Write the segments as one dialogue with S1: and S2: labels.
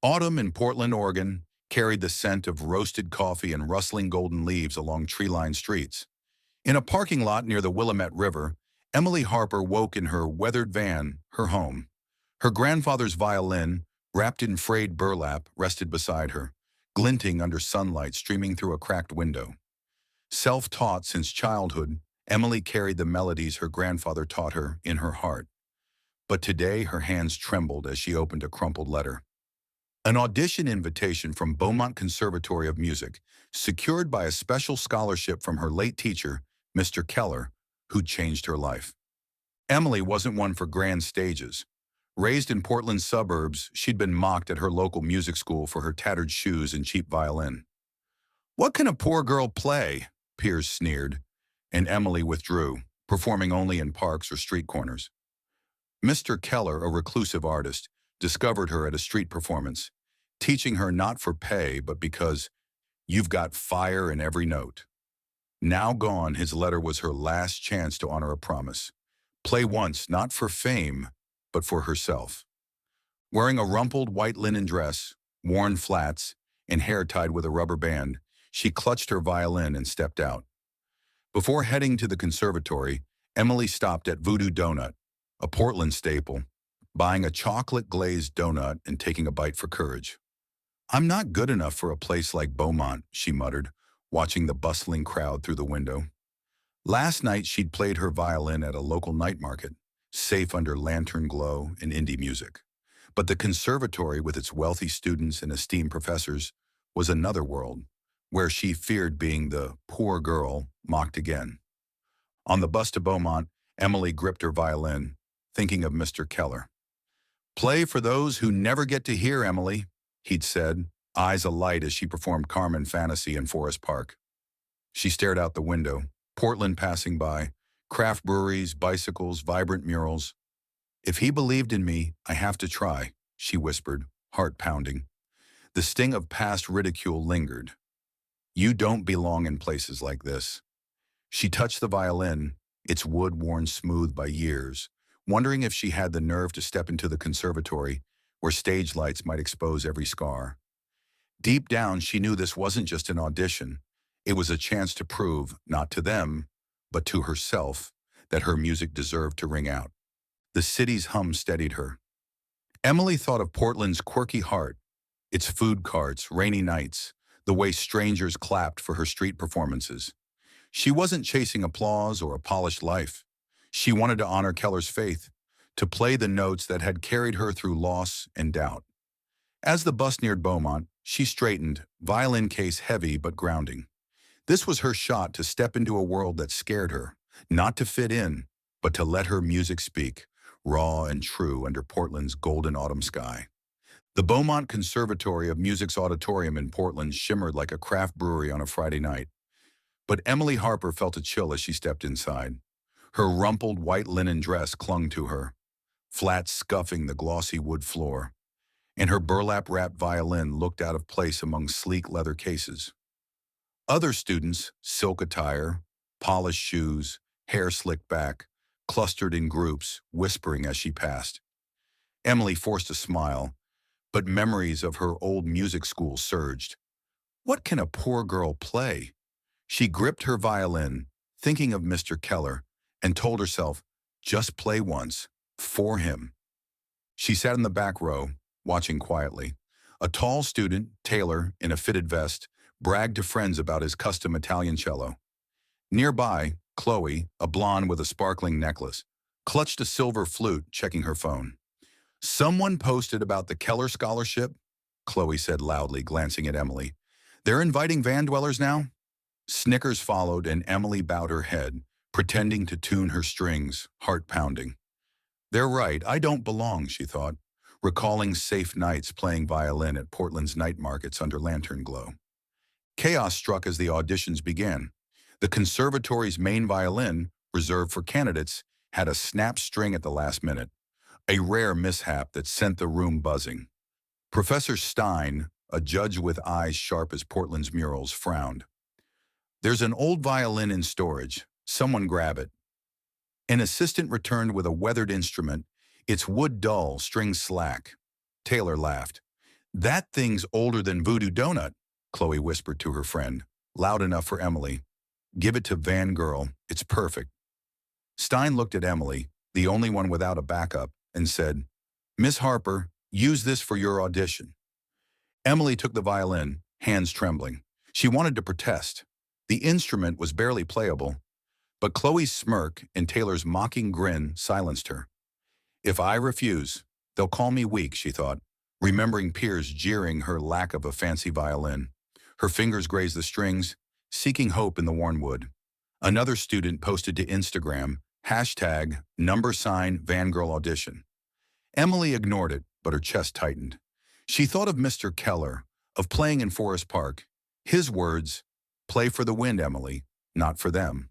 S1: Autumn in Portland, Oregon, carried the scent of roasted coffee and rustling golden leaves along tree-lined streets. In a parking lot near the Willamette River, Emily Harper woke in her weathered van, her home. Her grandfather's violin, wrapped in frayed burlap, rested beside her, glinting under sunlight streaming through a cracked window. Self-taught since childhood, Emily carried the melodies her grandfather taught her in her heart. But today her hands trembled as she opened a crumpled letter. An audition invitation from Beaumont Conservatory of Music, secured by a special scholarship from her late teacher, Mr. Keller, who'd changed her life. Emily wasn't one for grand stages. Raised in Portland's suburbs, she'd been mocked at her local music school for her tattered shoes and cheap violin. "What can a poor girl play?" peers sneered, and Emily withdrew, performing only in parks or street corners. Mr. Keller, a reclusive artist, discovered her at a street performance, teaching her not for pay but because "you've got fire in every note." Now gone, his letter was her last chance to honor a promise. Play once, not for fame, but for herself. Wearing a rumpled white linen dress, worn flats, and hair tied with a rubber band, she clutched her violin and stepped out. Before heading to the conservatory, Emily stopped at Voodoo Donut, a Portland staple, buying a chocolate-glazed donut and taking a bite for courage. "I'm not good enough for a place like Beaumont," she muttered, watching the bustling crowd through the window. Last night she'd played her violin at a local night market, safe under lantern glow and indie music. But the conservatory, with its wealthy students and esteemed professors, was another world, where she feared being the poor girl mocked again. On the bus to Beaumont, Emily gripped her violin, thinking of Mr. Keller. "Play for those who never get to hear, Emily," he'd said, eyes alight as she performed Carmen Fantasy in Forest Park. She stared out the window, Portland passing by, craft breweries, bicycles, vibrant murals. "If he believed in me, I have to try," she whispered, heart pounding. The sting of past ridicule lingered. "You don't belong in places like this." She touched the violin, its wood worn smooth by years, wondering if she had the nerve to step into the conservatory, where stage lights might expose every scar. Deep down, she knew this wasn't just an audition. It was a chance to prove, not to them, but to herself, that her music deserved to ring out. The city's hum steadied her. Emily thought of Portland's quirky heart, its food carts, rainy nights, the way strangers clapped for her street performances. She wasn't chasing applause or a polished life. She wanted to honor Keller's faith, to play the notes that had carried her through loss and doubt. As the bus neared Beaumont, she straightened, violin case heavy but grounding. This was her shot to step into a world that scared her, not to fit in, but to let her music speak, raw and true under Portland's golden autumn sky. The Beaumont Conservatory of Music's auditorium in Portland shimmered like a craft brewery on a Friday night. But Emily Harper felt a chill as she stepped inside. Her rumpled white linen dress clung to her, flat scuffing the glossy wood floor, and her burlap-wrapped violin looked out of place among sleek leather cases. Other students, silk attire, polished shoes, hair slicked back, clustered in groups, whispering as she passed. Emily forced a smile, but memories of her old music school surged. What can a poor girl play? She gripped her violin, thinking of Mr. Keller, and told herself, just play once, for him. She sat in the back row, watching quietly. A tall student, Taylor, in a fitted vest, bragged to friends about his custom Italian cello. Nearby, Chloe, a blonde with a sparkling necklace, clutched a silver flute, checking her phone. "Someone posted about the Keller Scholarship," Chloe said loudly, glancing at Emily. "They're inviting van dwellers now?" Snickers followed, and Emily bowed her head, pretending to tune her strings, heart pounding. "They're right, I don't belong," she thought, recalling safe nights playing violin at Portland's night markets under lantern glow. Chaos struck as the auditions began. The conservatory's main violin, reserved for candidates, had a snapped string at the last minute, a rare mishap that sent the room buzzing. Professor Stein, a judge with eyes sharp as Portland's murals, frowned. "There's an old violin in storage. Someone grab it." An assistant returned with a weathered instrument, its wood dull, strings slack. Taylor laughed. That thing's older than Voodoo Donut, Chloe whispered to her friend, loud enough for Emily. Give it to Van Girl, it's perfect. Stein looked at Emily, the only one without a backup, and said, Miss Harper, use this for your audition. Emily took the violin, hands trembling. She wanted to protest. The instrument was barely playable, but Chloe's smirk and Taylor's mocking grin silenced her. If I refuse, they'll call me weak, she thought, remembering peers jeering her lack of a fancy violin. Her fingers grazed the strings, seeking hope in the worn wood. Another student posted to Instagram, hashtag #Vangirl audition. Emily ignored it, but her chest tightened. She thought of Mr. Keller, of playing in Forest Park. His words, play for the wind, Emily, not for them.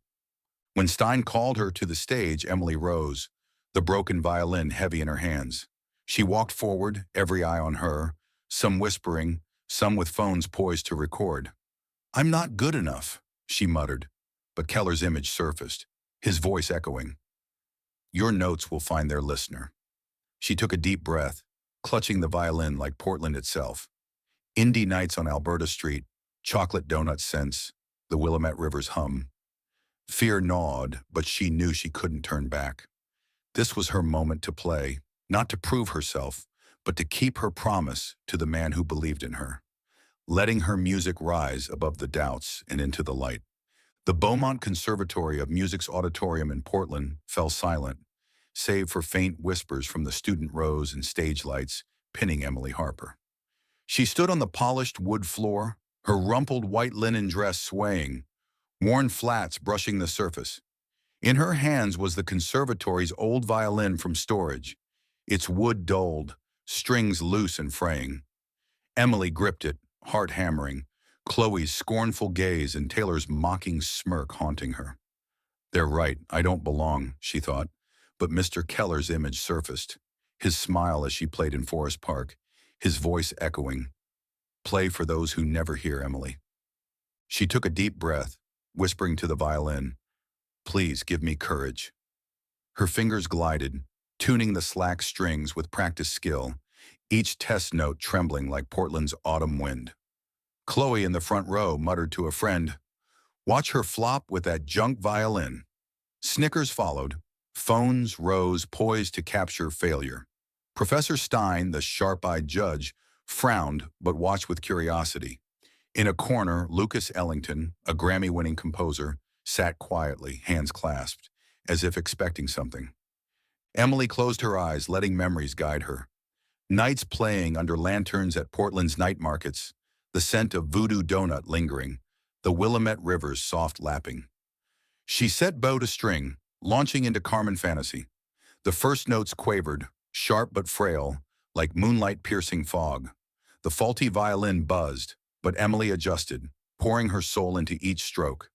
S1: When Stein called her to the stage, Emily rose, the broken violin heavy in her hands. She walked forward, every eye on her, some whispering, some with phones poised to record. I'm not good enough, she muttered, but Keller's image surfaced, his voice echoing. Your notes will find their listener. She took a deep breath, clutching the violin like Portland itself. Indie nights on Alberta Street, chocolate donut scents, the Willamette River's hum. Fear gnawed, but she knew she couldn't turn back. This was her moment to play, not to prove herself, but to keep her promise to the man who believed in her, letting her music rise above the doubts and into the light. The Beaumont Conservatory of Music's auditorium in Portland fell silent, save for faint whispers from the student rows and stage lights pinning Emily Harper. She stood on the polished wood floor, her rumpled white linen dress swaying, worn flats brushing the surface. In her hands was the conservatory's old violin from storage, its wood dulled, strings loose and fraying. Emily gripped it, heart hammering, Chloe's scornful gaze and Taylor's mocking smirk haunting her. They're right, I don't belong, she thought, but Mr. Keller's image surfaced, his smile as she played in Forest Park, his voice echoing, play for those who never hear, Emily. She took a deep breath, whispering to the violin, please give me courage. Her fingers glided, tuning the slack strings with practiced skill, each test note trembling like Portland's autumn wind. Chloe in the front row muttered to a friend, watch her flop with that junk violin. Snickers followed, phones rose poised to capture failure. Professor Stein, the sharp-eyed judge, frowned but watched with curiosity. In a corner, Lucas Ellington, a Grammy-winning composer, sat quietly, hands clasped, as if expecting something. Emily closed her eyes, letting memories guide her. Nights playing under lanterns at Portland's night markets, the scent of Voodoo Donut lingering, the Willamette River's soft lapping. She set bow to string, launching into Carmen fantasy. The first notes quavered, sharp but frail, like moonlight-piercing fog. The faulty violin buzzed, but Emily adjusted, pouring her soul into each stroke.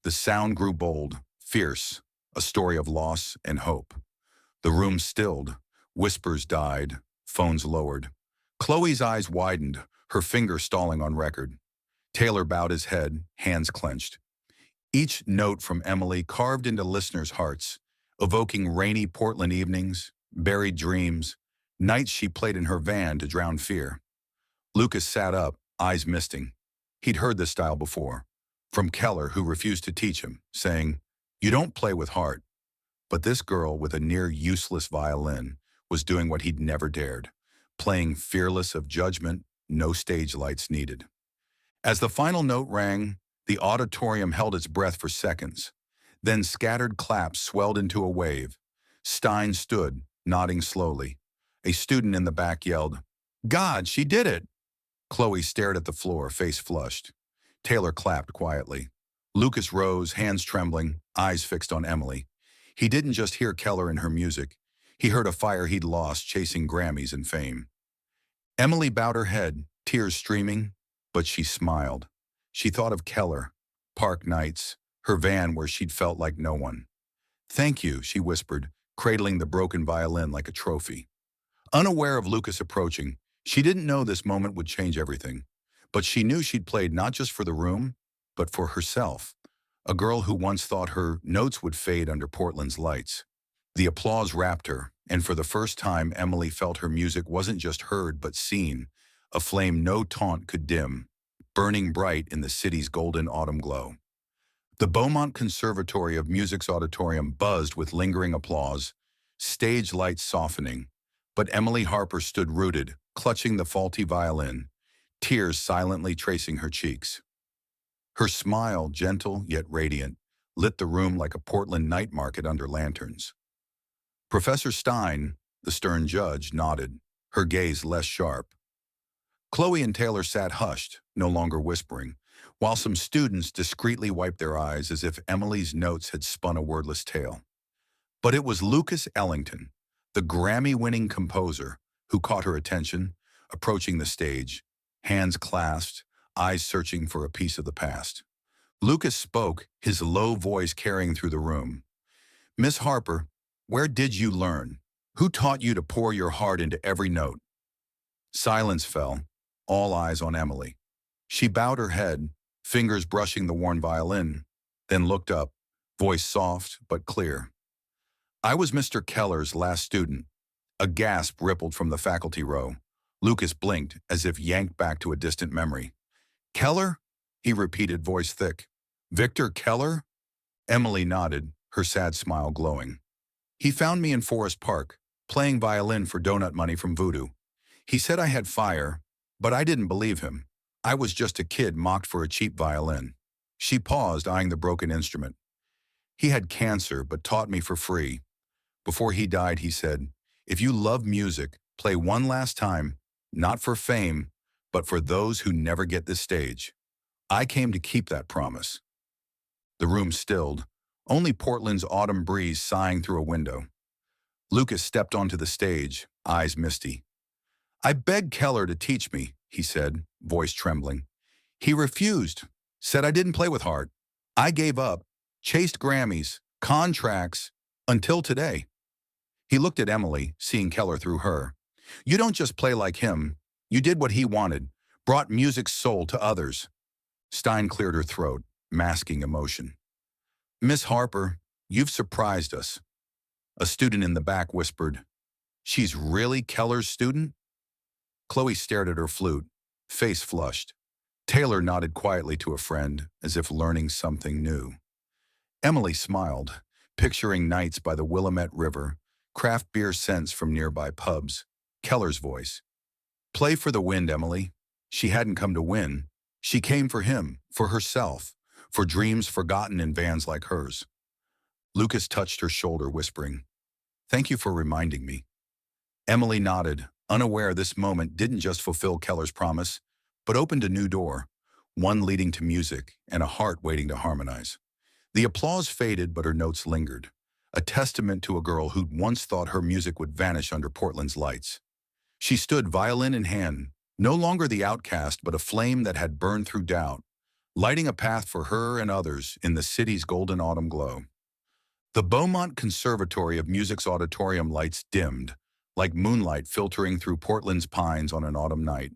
S1: The sound grew bold, fierce, a story of loss and hope. The room stilled, whispers died, phones lowered. Chloe's eyes widened, her finger stalling on record. Taylor bowed his head, hands clenched. Each note from Emily carved into listeners' hearts, evoking rainy Portland evenings, buried dreams, nights she played in her van to drown fear. Lucas sat up, eyes misting. He'd heard this style before, from Keller, who refused to teach him, saying, you don't play with heart. But this girl with a near-useless violin was doing what he'd never dared, playing fearless of judgment, no stage lights needed. As the final note rang, the auditorium held its breath for seconds. Then scattered claps swelled into a wave. Stein stood, nodding slowly. A student in the back yelled, God, she did it! Chloe stared at the floor, face flushed. Taylor clapped quietly. Lucas rose, hands trembling, eyes fixed on Emily. He didn't just hear Keller in her music. He heard a fire he'd lost chasing Grammys and fame. Emily bowed her head, tears streaming, but she smiled. She thought of Keller, park nights, her van where she'd felt like no one. Thank you, she whispered, cradling the broken violin like a trophy. Unaware of Lucas approaching, she didn't know this moment would change everything. But she knew she'd played not just for the room, but for herself. A girl who once thought her notes would fade under Portland's lights. The applause wrapped her, and for the first time Emily felt her music wasn't just heard but seen, a flame no taunt could dim, burning bright in the city's golden autumn glow. The Beaumont Conservatory of Music's auditorium buzzed with lingering applause, stage lights softening, but Emily Harper stood rooted, clutching the faulty violin, tears silently tracing her cheeks. Her smile, gentle yet radiant, lit the room like a Portland night market under lanterns. Professor Stein, the stern judge, nodded, her gaze less sharp. Chloe and Taylor sat hushed, no longer whispering, while some students discreetly wiped their eyes as if Emily's notes had spun a wordless tale. But it was Lucas Ellington, the Grammy-winning composer, who caught her attention, approaching the stage, hands clasped, eyes searching for a piece of the past. Lucas spoke, his low voice carrying through the room. "Miss Harper, where did you learn? Who taught you to pour your heart into every note?" Silence fell, all eyes on Emily. She bowed her head, fingers brushing the worn violin, then looked up, voice soft but clear. "I was Mr. Keller's last student." A gasp rippled from the faculty row. Lucas blinked, as if yanked back to a distant memory. "Keller?" he repeated, voice thick. "Victor Keller?" Emily nodded, her sad smile glowing. "He found me in Forest Park, playing violin for donut money from Voodoo. He said I had fire, but I didn't believe him. I was just a kid mocked for a cheap violin." She paused, eyeing the broken instrument. "He had cancer, but taught me for free. Before he died, he said, 'If you love music, play one last time, not for fame, but for those who never get this stage.' I came to keep that promise." The room stilled, only Portland's autumn breeze sighing through a window. Lucas stepped onto the stage, eyes misty. "I begged Keller to teach me," he said, voice trembling. "He refused, said I didn't play with heart. I gave up, chased Grammys, contracts, until today." He looked at Emily, seeing Keller through her. "You don't just play like him. You did what he wanted, brought music's soul to others." Stein cleared her throat, masking emotion. "Miss Harper, you've surprised us." A student in the back whispered, "She's really Keller's student?" Chloe stared at her flute, face flushed. Taylor nodded quietly to a friend, as if learning something new. Emily smiled, picturing nights by the Willamette River, craft beer scents from nearby pubs. Keller's voice. "Play for the wind, Emily." She hadn't come to win. She came for him, for herself, for dreams forgotten in bands like hers. Lucas touched her shoulder, whispering, "Thank you for reminding me." Emily nodded, unaware this moment didn't just fulfill Keller's promise, but opened a new door, one leading to music and a heart waiting to harmonize. The applause faded, but her notes lingered, a testament to a girl who'd once thought her music would vanish under Portland's lights. She stood violin in hand, no longer the outcast, but a flame that had burned through doubt, lighting a path for her and others in the city's golden autumn glow. The Beaumont Conservatory of Music's auditorium lights dimmed, like moonlight filtering through Portland's pines on an autumn night.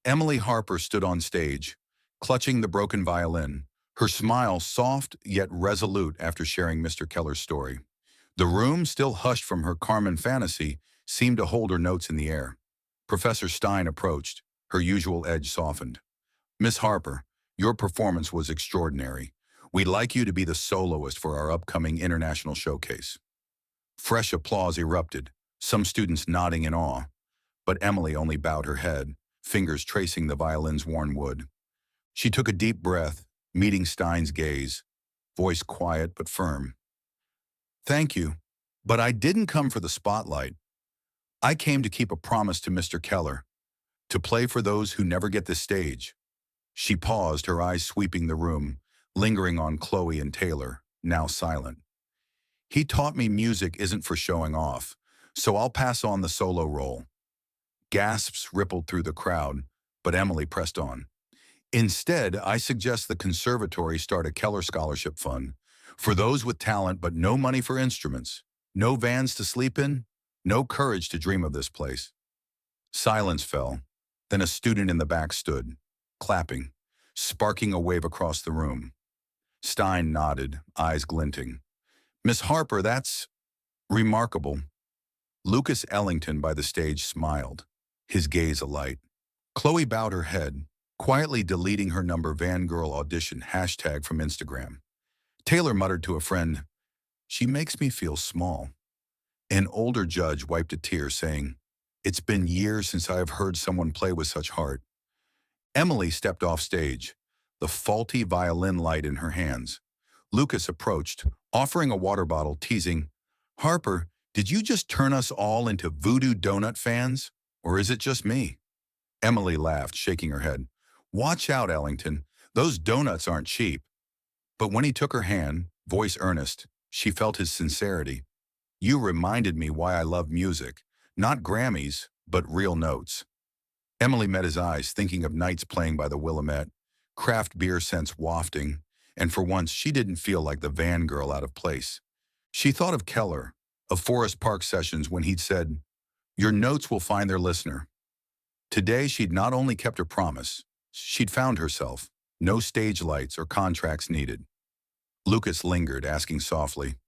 S1: Emily Harper stood on stage, clutching the broken violin, her smile soft yet resolute after sharing Mr. Keller's story. The room, still hushed from her Carmen fantasy, seemed to hold her notes in the air. Professor Stein approached, her usual edge softened. "Miss Harper, your performance was extraordinary. We'd like you to be the soloist for our upcoming international showcase." Fresh applause erupted, some students nodding in awe, but Emily only bowed her head, fingers tracing the violin's worn wood. She took a deep breath, meeting Stein's gaze, voice quiet but firm. "Thank you, but I didn't come for the spotlight. I came to keep a promise to Mr. Keller, to play for those who never get this stage." She paused, her eyes sweeping the room, lingering on Chloe and Taylor, now silent. "He taught me music isn't for showing off, so I'll pass on the solo role." Gasps rippled through the crowd, but Emily pressed on. "Instead, I suggest the conservatory start a Keller Scholarship Fund for those with talent but no money for instruments, no vans to sleep in, no courage to dream of this place." Silence fell. Then a student in the back stood, clapping, sparking a wave across the room. Stein nodded, eyes glinting. "Miss Harper, that's remarkable." Lucas Ellington by the stage smiled, his gaze alight. Chloe bowed her head, quietly deleting her number Vangirl audition hashtag from Instagram. Taylor muttered to a friend, "She makes me feel small." An older judge wiped a tear, saying, "It's been years since I have heard someone play with such heart." Emily stepped off stage, the faulty violin light in her hands. Lucas approached, offering a water bottle, teasing, "Harper, did you just turn us all into voodoo donut fans? Or is it just me?" Emily laughed, shaking her head. "Watch out, Ellington. Those donuts aren't cheap." But when he took her hand, voice earnest, she felt his sincerity. "You reminded me why I love music. Not Grammys, but real notes." Emily met his eyes, thinking of nights playing by the Willamette, craft beer scents wafting, and for once she didn't feel like the van girl out of place. She thought of Keller, of Forest Park sessions when he'd said, "Your notes will find their listener." Today she'd not only kept her promise, she'd found herself, no stage lights or contracts needed. Lucas lingered, asking softly,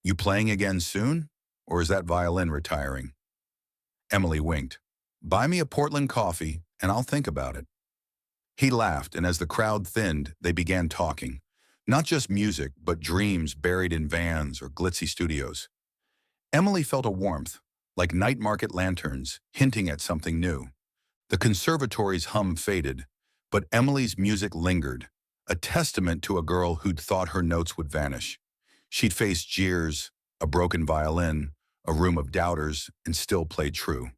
S1: "You playing again soon? Or is that violin retiring?" Emily winked. "Buy me a Portland coffee, and I'll think about it." He laughed, and as the crowd thinned, they began talking. Not just music, but dreams buried in vans or glitzy studios. Emily felt a warmth, like night market lanterns, hinting at something new. The conservatory's hum faded, but Emily's music lingered, a testament to a girl who'd thought her notes would vanish. She'd faced jeers, a broken violin, a room of doubters, and still played true.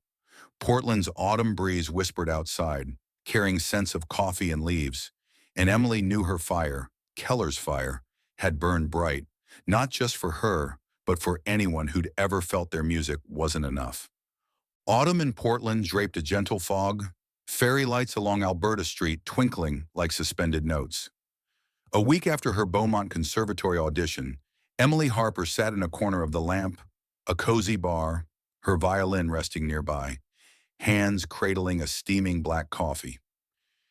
S1: Portland's autumn breeze whispered outside, carrying scents of coffee and leaves, and Emily knew her fire, Keller's fire, had burned bright, not just for her, but for anyone who'd ever felt their music wasn't enough. Autumn in Portland draped a gentle fog, fairy lights along Alberta Street twinkling like suspended notes. A week after her Beaumont Conservatory audition, Emily Harper sat in a corner of the lamp, a cozy bar, her violin resting nearby, hands cradling a steaming black coffee.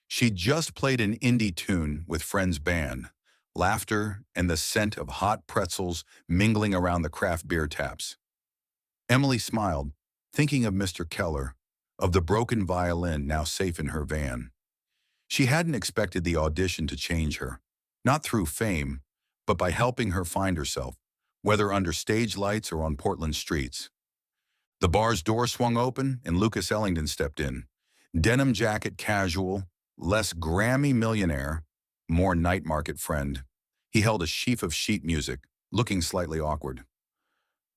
S1: She'd just played an indie tune with friends' band, laughter and the scent of hot pretzels mingling around the craft beer taps. Emily smiled, thinking of Mr. Keller, of the broken violin now safe in her van. She hadn't expected the audition to change her, not through fame, but by helping her find herself, whether under stage lights or on Portland streets. The bar's door swung open and Lucas Ellington stepped in. Denim jacket casual, less Grammy millionaire, more night market friend. He held a sheaf of sheet music, looking slightly awkward.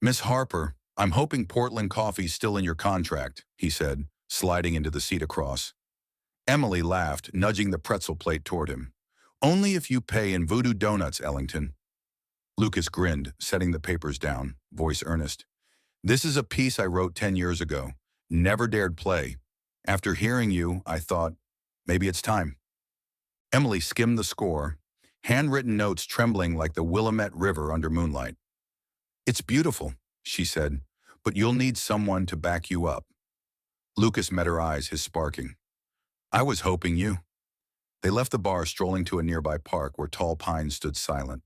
S1: "Miss Harper, I'm hoping Portland coffee's still in your contract," he said, sliding into the seat across. Emily laughed, nudging the pretzel plate toward him. "Only if you pay in voodoo donuts, Ellington." Lucas grinned, setting the papers down, voice earnest. "This is a piece I wrote 10 years ago. Never dared play. After hearing you, I thought, maybe it's time." Emily skimmed the score, handwritten notes trembling like the Willamette River under moonlight. "It's beautiful," she said, "but you'll need someone to back you up." Lucas met her eyes, his sparking. "I was hoping you." They left the bar, strolling to a nearby park where tall pines stood silent.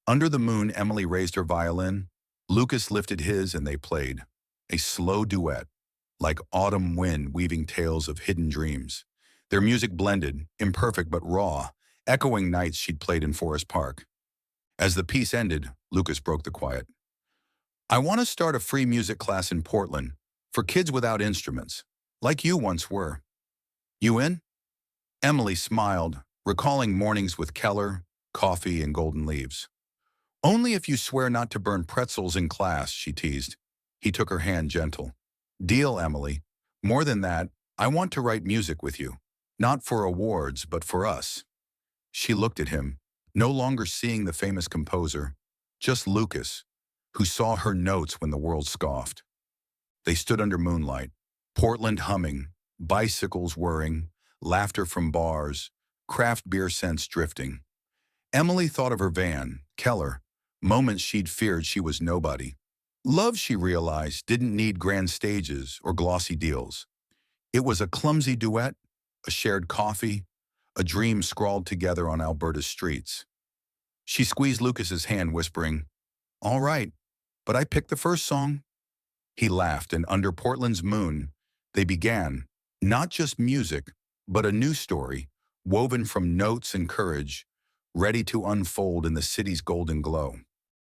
S1: Under the moon, Emily raised her violin. Lucas lifted his and they played. A slow duet, like autumn wind weaving tales of hidden dreams. Their music blended, imperfect but raw, echoing nights she'd played in Forest Park. As the piece ended, Lucas broke the quiet. "I want to start a free music class in Portland for kids without instruments, like you once were. You in?" Emily smiled, recalling mornings with Keller, coffee, and golden leaves. "Only if you swear not to burn pretzels in class," she teased. He took her hand, gentle. "Deal, Emily. More than that, I want to write music with you. Not for awards, but for us." She looked at him, no longer seeing the famous composer, just Lucas, who saw her notes when the world scoffed. They stood under moonlight, Portland humming, bicycles whirring, laughter from bars, craft beer scents drifting. Emily thought of her van, Keller, moments she'd feared she was nobody. Love, she realized, didn't need grand stages or glossy deals. It was a clumsy duet, a shared coffee, a dream scrawled together on Alberta's streets. She squeezed Lucas's hand, whispering, "All right, but I picked the first song." He laughed, and under Portland's moon, they began, Not just music, but a new story, woven from notes and courage, ready to unfold in the city's golden glow.